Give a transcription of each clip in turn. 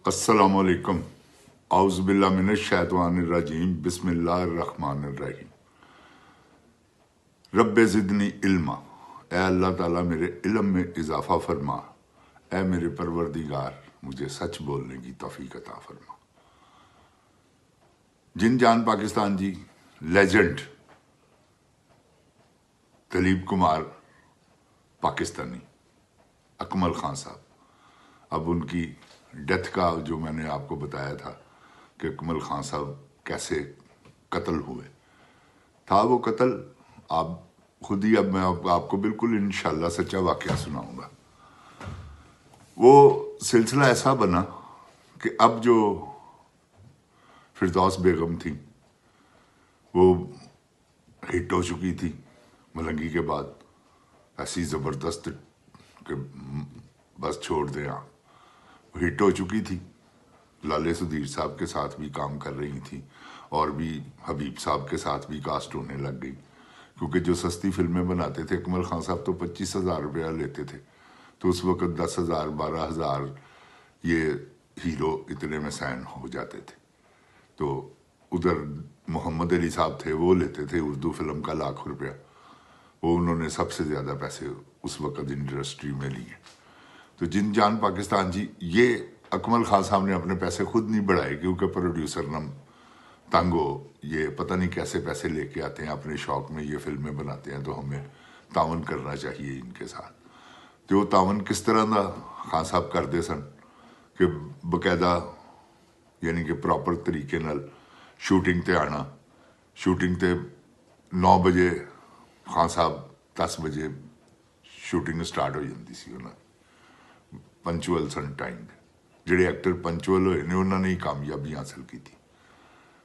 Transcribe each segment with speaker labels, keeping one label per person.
Speaker 1: السلام علیکم اعوذ باللہ من الشیطان الرجیم بسم اللہ الرحمن الرحیم رب زدنی علما، اے اللہ تعالیٰ میرے علم میں اضافہ فرما، اے میرے پروردگار مجھے سچ بولنے کی توفیق عطا فرما۔ جن جان پاکستان جی، لیجنڈ دلیپ کمار پاکستانی اکمل خان صاحب، اب ان کی ڈیتھ کا جو میں نے آپ کو بتایا تھا کہ اکمل خان صاحب کیسے قتل ہوئے تھا، وہ قتل آپ خود ہی، اب میں آپ کو بالکل انشاءاللہ سچا واقعہ سناؤں گا۔ وہ سلسلہ ایسا بنا کہ اب جو فردوس بیگم تھی وہ ہٹ ہو چکی تھی ملنگی کے بعد، ایسی زبردست کہ بس چھوڑ دیں آپ، ہٹ ہو چکی تھی، لالے سدیر صاحب کے ساتھ بھی کام کر رہی تھی اور بھی حبیب صاحب کے ساتھ بھی کاسٹ ہونے لگ گئی، کیونکہ جو سستی فلمیں بناتے تھے اکمل خان صاحب تو 25,000 روپیہ لیتے تھے، تو اس وقت 10,000 12,000 یہ ہیرو اتنے میں سائن ہو جاتے تھے۔ تو ادھر محمد علی صاحب تھے، وہ لیتے تھے اردو فلم کا 1,00,000 روپیہ، وہ انہوں نے سب سے زیادہ پیسے اس وقت انڈسٹری میں لیے۔ تو جن جان پاکستان جی، یہ اکمل خان صاحب نے اپنے پیسے خود نہیں بڑھائے، کیونکہ پروڈیوسر نم تنگ ہو، یہ پتہ نہیں کیسے پیسے لے کے آتے ہیں، اپنے شوق میں یہ فلمیں بناتے ہیں، تو ہمیں تعاون کرنا چاہیے ان کے ساتھ۔ تو وہ تعاون کس طرح دا خان صاحب کرتے سن کہ باقاعدہ یعنی کہ پراپر طریقے نال شوٹنگ تے آنا، شوٹنگ تے 9 بجے خان صاحب 10 بجے شوٹنگ سٹارٹ ہو جاتی سی، انہوں پنچول سن ٹائم دے، جڑے ایکٹر پنچول ہوئے نے انہوں نے ہی کامیابی حاصل کی تھی۔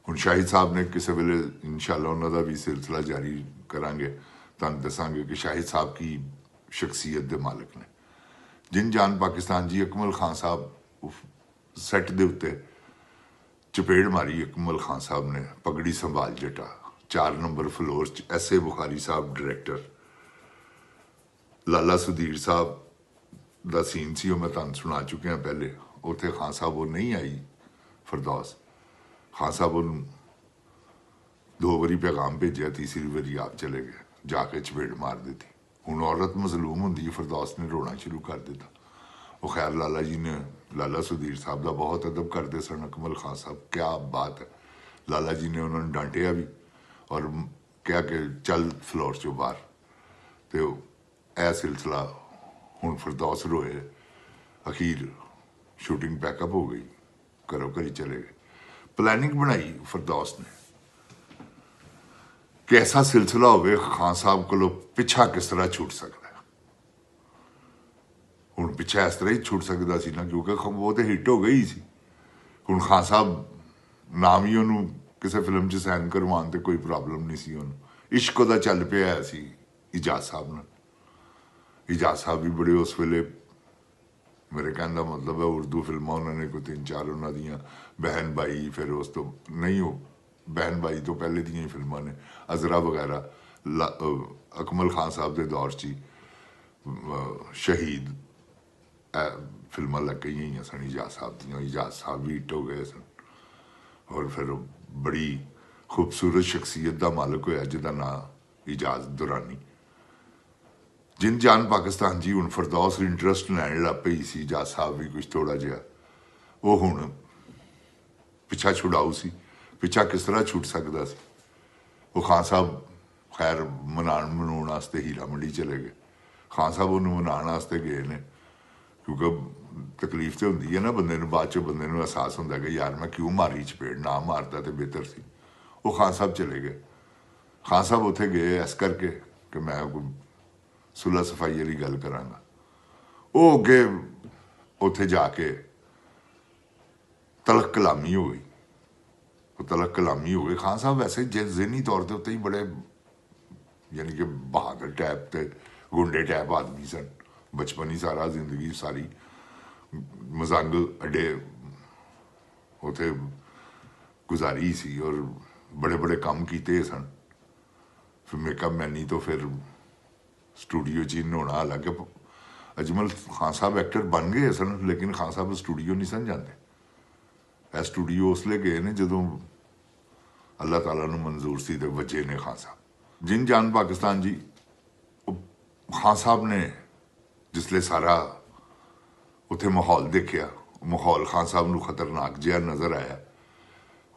Speaker 1: ہن شاہد صاحب نے کسی ویلے انشاءاللہ انہوں کا بھی سلسلہ جاری کریں گے، تاں دساں گے کہ شاہد صاحب کی شخصیت دے مالک نے۔ جن جان پاکستان جی، اکمل خان صاحب سیٹ دے اتے چپیڑ ماری اکمل خان صاحب نے، پگڑی سنبھال Jata, 4 number floor S A بخاری صاحب ڈائریکٹر، لالا سدیر صاحب دا سین سی، وہ میں تان سنا چکے ہیں پہلے، اتنے خان صاحب وہ نہیں آئی فردوس، خان صاحب ان 2 باری پیغام بھیجا، تیسری باری آپ چلے گئے، جا کے چپیڑ مار دیتی۔ ہوں عورت مظلوم ہوں، فردوس نے رونا شروع کر دیتا۔ وہ خیر لالا جی نے، لالا سدیر صاحب دا بہت ادب کرتے سن اکمل خان صاحب، کیا بات ہے، لالا جی نے انہوں نے ڈانٹیا بھی اور کیا کہ چل فلور چو باہر۔ تو اے سلسلہ ہوں فردوس روئے، اخیر شوٹنگ پیک اپ ہو گئی، کرو کری چلے گئے۔ پلاننگ بنائی فردوس نے کہ ایسا سلسلہ ہوئے خان صاحب کو پچھا کس طرح چھوٹ سکتا ہے۔ ہوں پچھا اس طرح ہی چھوٹ سکتا سی نا، کیونکہ وہ تو ہٹ ہو گئی سی۔ ہوں خان صاحب نام ہی انہوں کسی فلم چ سائن کروان تے کوئی پرابلم نہیں سی، انہوں عشق دا چل پیا سی اجاز صاحب نے۔ اجاز صاحب بھی بڑے اس ویلے، میرے کہنے کا مطلب ہے اردو فلموں انہوں نے کوئی 3-4 انہوں دیاں، بہن بھائی، پھر اس تو نہیں ہو بہن بھائی تو پہلے دیاں ہی فلموں نے، عذرا وغیرہ، اکمل خان صاحب دے دور چی شہید فلمیں لگ گئی ہیں سن اجاز صاحب دیاں، اجاز صاحب بھی ہٹ ہو گئے سن، اور پھر بڑی خوبصورت شخصیت دا مالک ہویا جدا نام اجاز دورانی۔ جن جان پاکستان جی، ہوں فردوس انٹرسٹ لین لگ پئی سی، اجاز صاحب بھی کچھ تھوڑا جہا، وہ ہوں پچھا چھڑاؤ سی، پچھا کس طرح چھوٹ سکتا سی۔ وہ خان صاحب خیر مناؤ واسطے ہیرا منڈی چلے گئے، خان صاحب انہوں مناؤ واسطے گئے نے، کیونکہ تکلیف تو ہوندی ہے نا بندے نو، بعد چ بندے نو احساس ہوتا ہے کہ یار میں کیوں ماری چپیڑ، نہ مارتا تو بہتر سی۔ وہ خان صاحب چلے گئے، خان صاحب اتنے گئے ایس کر کے کہ میں صلح صفائی والی گل کراں گا۔ وہ اگے اتنے جا کے تلخ کلامی ہو گئی، وہ تلخ کلامی ہو گئی۔ خان صاحب ویسے ذہنی طور پہ اتنے ہی بڑے یعنی کہ بہادر ٹائپ تے گنڈے ٹائپ آدمی سن، بچپن ہی سارا زندگی ساری مزنگ اڈے اتنے گزاری سی اور بڑے بڑے کام کیتے سن، پھر میک اپ مینی تو پھر اسٹوڈیو چ ہونا، حالانکہ اجمل خان صاحب ایکٹر بن گئے سن لیکن خان صاحب اسٹوڈیو نہیں سن جاتے، ਇਹ ਸਟੂਡੀਓ ਉਸ ਲਈ ਗਏ ਨੇ ਜਦੋਂ ਅੱਲਾਹ ਤਾਲਾ ਨੂੰ ਮਨਜ਼ੂਰ ਸੀ ਤੇ ਵਜੇ ਨੇ ਖਾਨ ਸਾਹਿਬ। ਜਿਨ ਜਾਨ ਪਾਕਿਸਤਾਨ ਜੀ, ਖਾਨ ਸਾਹਿਬ ਨੇ ਜਿਸਲੇ ਸਾਰਾ ਉੱਥੇ ਮਾਹੌਲ ਦੇਖਿਆ, ਮਾਹੌਲ ਖਾਨ ਸਾਹਿਬ ਨੂੰ ਖਤਰਨਾਕ ਜਿਹਾ ਨਜ਼ਰ ਆਇਆ।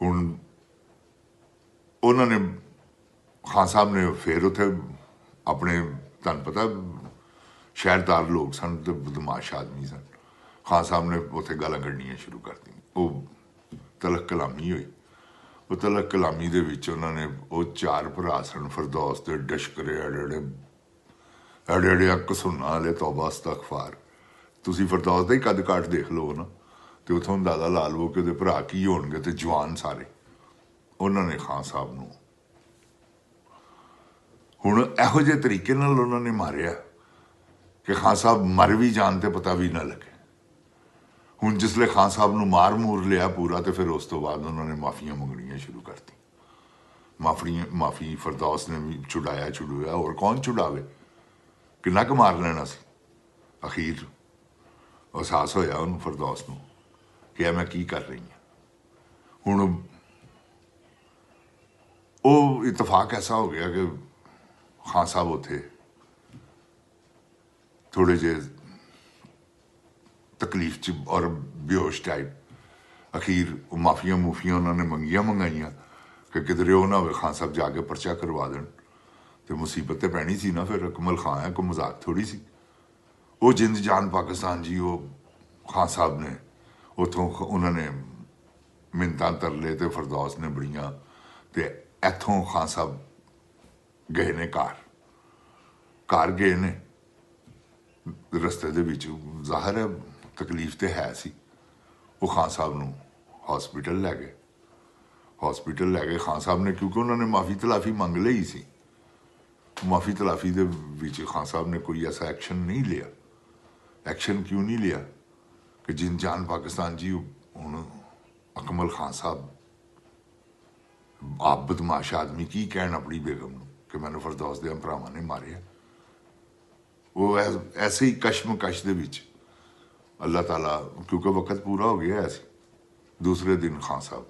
Speaker 1: ਹੁਣ ਉਹਨਾਂ ਨੇ ਖਾਨ ਸਾਹਿਬ ਨੇ ਫਿਰ ਉੱਥੇ ਆਪਣੇ, ਤੁਹਾਨੂੰ ਪਤਾ ਸ਼ਹਿਰਦਾਰ ਲੋਕ ਸਨ ਤੇ ਬਦਮਾਸ਼ ਆਦਮੀ ਸਨ, ਖਾਨ ਸਾਹਿਬ ਨੇ ਉੱਥੇ ਗਾਲਾਂ ਕੱਢਣੀਆਂ ਸ਼ੁਰੂ ਕਰ ਦਿੱਤੀਆਂ। ਉਹ ਤਲਕ ਕਲਾਮੀ ਹੋਈ। ਉਹ ਤਲਕ ਕਲਾਮੀ ਦੇ ਵਿੱਚ ਉਹਨਾਂ ਨੇ, ਉਹ 4 ਭਰਾ ਸਨ ਫਿਰਦੌਸ ਦੇ, ਡਸ਼ਕਰੇ ਅੜੇ ਕਸੁਨਾ ਵਾਲੇ, ਤੌਬਾ ਅਸਤਗਫਾਰ। ਤੁਸੀਂ ਫਿਰਦੌਸ ਦਾ ਹੀ ਕੱਦ ਕਾਠ ਦੇਖ ਲਓ ਨਾ, ਤੇ ਉੱਥੋਂ ਅੰਦਾਜ਼ਾ ਲਾ ਲਵੋ ਕਿ ਉਹਦੇ ਭਰਾ ਕੀ ਹੋਣਗੇ, ਤੇ ਜਵਾਨ ਸਾਰੇ। ਉਹਨਾਂ ਨੇ ਖਾਨ ਸਾਹਿਬ ਨੂੰ ਹੁਣ ਇਹੋ ਜਿਹੇ ਤਰੀਕੇ ਨਾਲ ਉਹਨਾਂ ਨੇ ਮਾਰਿਆ ਕਿ ਖਾਨ ਸਾਹਿਬ ਮਰ ਵੀ ਜਾਣ ਤੇ ਪਤਾ ਵੀ ਨਾ ਲੱਗੇ। ਹੁਣ ਜਿਸਲੇ ਖਾਨ ਸਾਹਿਬ ਨੂੰ ਮਾਰ ਮੂਰ ਲਿਆ ਪੂਰਾ, ਤੇ ਫਿਰ ਉਸ ਤੋਂ ਬਾਅਦ ਉਹਨਾਂ ਨੇ ਮਾਫੀਆਂ ਮੰਗਣੀਆਂ ਸ਼ੁਰੂ ਕਰਤੀ। ਮਾਫੀ ਫਿਰਦੌਸ ਨੇ ਵੀ ਛੁਡਾਇਆ, ਹੋਰ ਕੌਣ ਛੁਡਾਵੇ, ਕਿੰਨਾ ਕੁ ਮਾਰ ਲੈਣਾ ਸੀ। ਅਖੀਰ ਅਹਿਸਾਸ ਹੋਇਆ ਉਹਨੂੰ, ਫਿਰਦੌਸ ਨੂੰ, ਕਿ ਮੈਂ ਕੀ ਕਰ ਰਹੀ ਹਾਂ। ਹੁਣ ਉਹ ਇਤਫਾਕ ਐਸਾ ਹੋ ਗਿਆ ਕਿ ਖਾਨ ਸਾਹਿਬ ਉੱਥੇ ਥੋੜੇ ਜਿਹੇ ਤਕਲੀਫ 'ਚ ਔਰ ਬੇਹੋਸ਼ ਟਾਈਪ। ਅਖੀਰ ਮਾਫੀਆਂ ਉਹਨਾਂ ਨੇ ਮੰਗਾਈਆਂ ਕਿ ਕਿਧਰੇ ਉਹ ਨਾ ਹੋਵੇ ਖਾਨ ਸਾਹਿਬ ਜਾ ਕੇ ਪਰਚਾ ਕਰਵਾ ਦੇਣ, ਤੇ ਮੁਸੀਬਤ ਤੇ ਪੈਣੀ ਸੀ ਨਾ ਫਿਰ। ਅਕਮਲ ਖਾਨ ਹੈ, ਕੋਈ ਮਜ਼ਾਕ ਥੋੜੀ ਸੀ। ਉਹ ਜਿੰਦ ਜਾਨ ਪਾਕਿਸਤਾਨ ਜੀ, ਉਹ ਖਾਨ ਸਾਹਿਬ ਨੇ ਉੱਥੋਂ, ਉਹਨਾਂ ਨੇ ਮਿੰਨਤਾਂ ਤਰਲੇ ਤੇ ਫਿਰਦੌਸ ਨੇ ਬੜੀਆਂ, ਤੇ ਇੱਥੋਂ ਖਾਨ ਸਾਹਿਬ ਗਏ ਨੇ ਘਰ ਗਏ ਨੇ। ਰਸਤੇ ਦੇ ਵਿੱਚ ਜ਼ਾਹਿਰ ਹੈ ਤਕਲੀਫ ਤੇ ਹੈ ਸੀ। ਉਹ ਖਾਨ ਸਾਹਿਬ ਨੂੰ ਹਸਪੀਟਲ ਲੈ ਗਏ ਖਾਨ ਸਾਹਿਬ ਨੇ, ਕਿਉਂਕਿ ਉਹਨਾਂ ਨੇ ਮਾਫੀ ਤਲਾਫੀ ਮੰਗ ਲਈ ਸੀ। ਮਾਫੀ ਤਲਾਫੀ ਦੇ ਵਿੱਚ ਖਾਨ ਸਾਹਿਬ ਨੇ ਕੋਈ ਐਸਾ ਐਕਸ਼ਨ ਨਹੀਂ ਲਿਆ। ਐਕਸ਼ਨ ਕਿਉਂ ਨਹੀਂ ਲਿਆ ਕਿ ਜਿਨ ਜਾਨ ਪਾਕਿਸਤਾਨ ਜੀ, ਹੁਣ ਅਕਮਲ ਖਾਨ ਸਾਹਿਬ ਆਪ ਬਦਮਾਸ਼ ਆਦਮੀ ਕੀ ਕਹਿਣ ਆਪਣੀ ਬੇਗਮ ਨੂੰ ਕਿ ਮੈਨੂੰ ਫਿਰਦੌਸ ਦੇ ਭਰਾਵਾਂ ਨੇ ਮਾਰਿਆ। ਉਹ ਐਸੇ ਹੀ ਕਸ਼ਮਕਸ਼ ਦੇ ਵਿੱਚ ਅੱਲਾਹ ਤਾਲਾ, ਕਿਉਂਕਿ ਵਕਤ ਪੂਰਾ ਹੋ ਗਿਆ ਸੀ, ਦੂਸਰੇ ਦਿਨ ਖਾਨ ਸਾਹਿਬ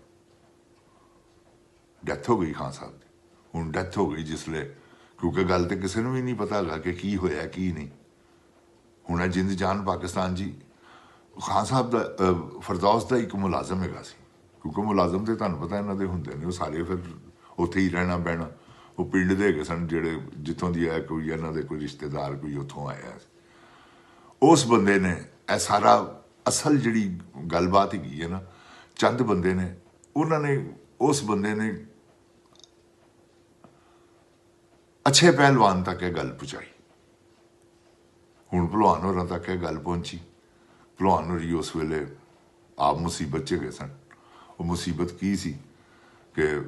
Speaker 1: ਡੈਥ ਹੋ ਗਈ। ਖਾਨ ਸਾਹਿਬ ਦੀ ਹੁਣ ਡੈਥ ਹੋ ਗਈ ਜਿਸਲੇ, ਕਿਉਂਕਿ ਗੱਲ ਤੇ ਕਿਸੇ ਨੂੰ ਵੀ ਨਹੀਂ ਪਤਾ ਹੈਗਾ ਕਿ ਕੀ ਹੋਇਆ ਕੀ ਨਹੀਂ। ਹੁਣ ਇਹ ਜਿੰਦ ਜਾਨ ਪਾਕਿਸਤਾਨ ਜੀ, ਖਾਨ ਸਾਹਿਬ ਦਾ ਫਿਰਦੌਸ ਦਾ ਇੱਕ ਮੁਲਾਜ਼ਮ ਹੈਗਾ ਸੀ, ਕਿਉਂਕਿ ਮੁਲਾਜ਼ਮ ਤੇ ਤੁਹਾਨੂੰ ਪਤਾ ਇਹਨਾਂ ਦੇ ਹੁੰਦੇ ਨੇ, ਉਹ ਸਾਰੇ ਫਿਰ ਉੱਥੇ ਹੀ ਰਹਿਣਾ ਬਹਿਣਾ। ਉਹ ਪਿੰਡ ਦੇ ਹੈਗੇ ਸਨ ਜਿਹੜੇ, ਜਿੱਥੋਂ ਦੀ ਹੈ ਕੋਈ ਇਹਨਾਂ ਦੇ ਕੋਈ ਰਿਸ਼ਤੇਦਾਰ ਕੋਈ ਉੱਥੋਂ ਆਇਆ ਸੀ। ਉਸ ਬੰਦੇ ਨੇ ਇਹ ਸਾਰਾ ਅਸਲ ਜਿਹੜੀ ਗੱਲਬਾਤ ਹੈਗੀ ਹੈ ਨਾ, ਚੰਦ ਬੰਦੇ ਨੇ, ਉਹਨਾਂ ਨੇ, ਉਸ ਬੰਦੇ ਨੇ ਅੱਛੇ ਪਹਿਲਵਾਨ ਤੱਕ ਇਹ ਗੱਲ ਪਹੁੰਚਾਈ। ਹੁਣ ਭਲਵਾਨ ਹੋਰਾਂ ਤੱਕ ਇਹ ਗੱਲ ਪਹੁੰਚੀ। ਭਲਵਾਨ ਹੋਰੀ ਉਸ ਵੇਲੇ ਆਪ ਮੁਸੀਬਤ 'ਚ ਗਏ ਸਨ। ਉਹ ਮੁਸੀਬਤ ਕੀ ਸੀ ਕਿ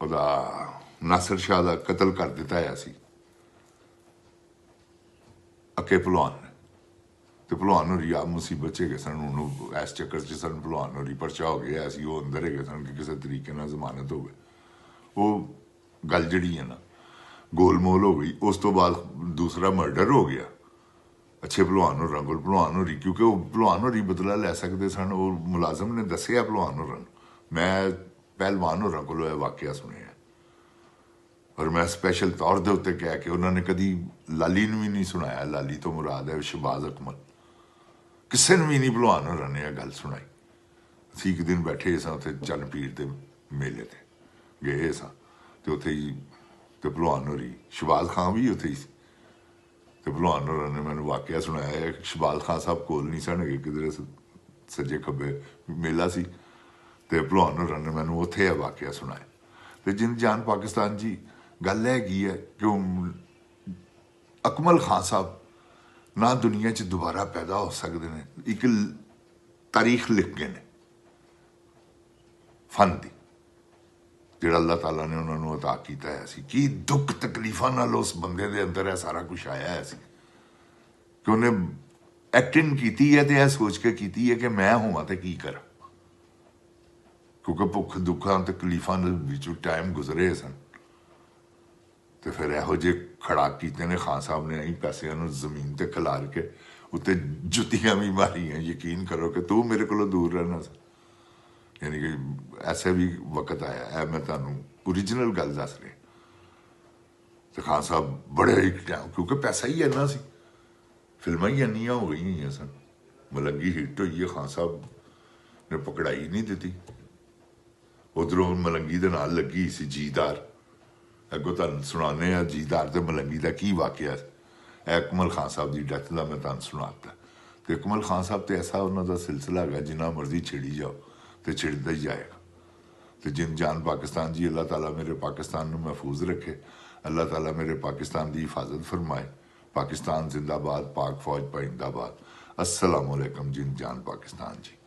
Speaker 1: ਉਹਦਾ ਨਾਸਰ ਸ਼ਾਹ ਦਾ ਕਤਲ ਕਰ ਦਿੱਤਾ ਹੋਇਆ ਸੀ ਅੱਕੇ ਭਲਵਾਨ ਨੇ, ਤੇ ਭਲਵਾਨ ਹੋਰੀ ਆਪ ਮੁਸੀਬਤ 'ਚ ਗਏ ਸਨ। ਉਹਨੂੰ ਇਸ ਚੱਕਰ 'ਚ ਸਨ, ਭਲਵਾਨ ਹੋਰੀ ਪਰਚਾ ਹੋ ਗਿਆ ਸੀ, ਉਹ ਅੰਦਰ ਹੈਗੇ ਸਨ ਕਿ ਕਿਸੇ ਤਰੀਕੇ ਨਾਲ ਜ਼ਮਾਨਤ ਹੋਵੇ। ਉਹ ਗੱਲ ਜਿਹੜੀ ਹੈ ਨਾ ਗੋਲਮੋਲ ਹੋ ਗਈ। ਉਸ ਤੋਂ ਬਾਅਦ ਦੂਸਰਾ ਮਰਡਰ ਹੋ ਗਿਆ ਅੱਛੇ ਭਲਵਾਨ ਹੋਰਾਂ ਕੋਲ। ਭਲਵਾਨ ਹੋਰੀ, ਕਿਉਂਕਿ ਉਹ ਭਲਵਾਨ ਹੋਰੀ ਬਦਲਾ ਲੈ ਸਕਦੇ ਸਨ, ਉਹ ਮੁਲਾਜ਼ਮ ਨੇ ਦੱਸਿਆ ਭਲਵਾਨ ਹੋਰਾਂ ਨੂੰ, ਮੈਂ ਪਹਿਲਵਾਨ ਹੋਰਾਂ ਕੋਲੋਂ ਇਹ ਵਾਕਿਆ ਸੁਣਿਆ, ਔਰ ਮੈਂ ਸਪੈਸ਼ਲ ਤੌਰ ਦੇ ਉੱਤੇ ਕਹਿ ਕੇ, ਉਹਨਾਂ ਨੇ ਕਦੀ ਲਾਲੀ ਨੂੰ ਵੀ ਨਹੀਂ ਸੁਣਾਇਆ। ਲਾਲੀ ਤੋਂ ਮੁਰਾਦ ਹੈ ਸ਼ਹਬਾਜ਼ ਅਕਮਲ। ਕਿਸੇ ਨੂੰ ਵੀ ਨਹੀਂ ਭਲਵਾਨ ਹੋਰਾਂ ਨੇ ਇਹ ਗੱਲ ਸੁਣਾਈ। ਅਸੀਂ ਇੱਕ ਦਿਨ ਬੈਠੇ ਸਾਂ ਉੱਥੇ ਚੰਨ ਪੀਰ ਦੇ ਮੇਲੇ ਤੇ ਗਏ ਸਾਂ, ਤੇ ਉੱਥੇ ਹੀ ਤੇ ਭਲਵਾਨ ਹੋਰੀ, ਸ਼ਹਬਾਜ਼ ਖਾਨ ਵੀ ਉੱਥੇ ਹੀ ਸੀ, ਤੇ ਭਲਵਾਨ ਹੋਰਾਂ ਨੇ ਮੈਨੂੰ ਵਾਕਿਆ ਸੁਣਾਇਆ। ਸ਼ਹਬਾਜ਼ ਖਾਨ ਸਾਹਿਬ ਕੋਲ ਨਹੀਂ ਸਨ ਹੈਗੇ, ਕਿਧਰੇ ਸੱਜੇ ਖੱਬੇ ਮੇਲਾ ਸੀ, ਤੇ ਭਲਵਾਨ ਹੋਰਾਂ ਨੇ ਮੈਨੂੰ ਉੱਥੇ ਇਹ ਵਾਕਿਆ ਸੁਣਾਇਆ। ਤੇ ਜਿੰਦ ਜਾਨ ਪਾਕਿਸਤਾਨ ਜੀ, ਗੱਲ ਹੈਗੀ ਹੈ ਕਿ ਅਕਮਲ ਖਾਨ ਸਾਹਿਬ ਨਾ ਦੁਨੀਆ 'ਚ ਦੁਬਾਰਾ ਪੈਦਾ ਹੋ ਸਕਦੇ ਨੇ। ਇੱਕ ਤਾਰੀਖ ਲਿਖ ਗਏ ਨੇ ਫਨ ਦੀ, ਜਿਹੜਾ ਅੱਲਾਹ ਤਾਲਾ ਨੇ ਉਹਨਾਂ ਨੂੰ ਅਤਾ ਕੀਤਾ ਹੈ ਸੀ। ਕੀ ਦੁੱਖ ਤਕਲੀਫਾਂ ਨਾਲ ਉਸ ਬੰਦੇ ਦੇ ਅੰਦਰ ਇਹ ਸਾਰਾ ਕੁਛ ਆਇਆ ਹੈ ਸੀ ਕਿ ਉਹਨੇ ਐਕਟਿੰਗ ਕੀਤੀ ਹੈ, ਤੇ ਇਹ ਸੋਚ ਕੇ ਕੀਤੀ ਹੈ ਕਿ ਮੈਂ ਹੋਵਾਂ ਤੇ ਕੀ ਕਰਾਂ, ਕਿਉਂਕਿ ਭੁੱਖ ਦੁੱਖਾਂ ਤਕਲੀਫਾਂ ਦੇ ਵਿੱਚੋਂ ਟਾਈਮ ਗੁਜ਼ਰੇ ਸਨ। ਤੇ ਫਿਰ ਇਹੋ ਜਿਹੇ ਖੜਾਕ ਕੀਤੇ ਨੇ ਖਾਨ ਸਾਹਿਬ ਨੇ, ਅਸੀਂ ਪੈਸਿਆਂ ਨੂੰ ਜ਼ਮੀਨ ਤੇ ਖਿਲਾਰ ਕੇ اتنے جتیاں بھی ماری ہیں، یقین کرو کہ تو میرے کو دور رہنا سا، یعنی کہ ایسا بھی وقت آیا ہے، میں تمہیں اوریجنل گل دس رہا۔ تو خان صاحب بڑے ہی کیونکہ پیسہ ہی اینا سی، فلمیں ہی اینیاں ہو گئی ہوئی سن، ملنگی ہٹ ہوئی ہے، خان صاحب نے پکڑائی نہیں دیتی۔ ادھروں ملنگی دے نال لگی سی جیدار، اگوں تمہیں سنانے ہیں جیدار تے ملنگی دا کی واقعہ ہے۔ اکمل خان صاحب دی ڈیتھ دا میں تمہیں سناتا۔ تو اکمل خان صاحب تے ایسا انہوں دا سلسلہ ہے، جنہ مرضی چھڑی جاؤ تو چھڑتا ہی جائے گا۔ تو جن جان پاکستان جی، اللہ تعالیٰ میرے پاکستان کو محفوظ رکھے، اللہ تعالیٰ میرے پاکستان دی حفاظت فرمائے۔ پاکستان زندہ باد، پاک فوج پائندہ باد۔ السلام علیکم جن جان پاکستان جی۔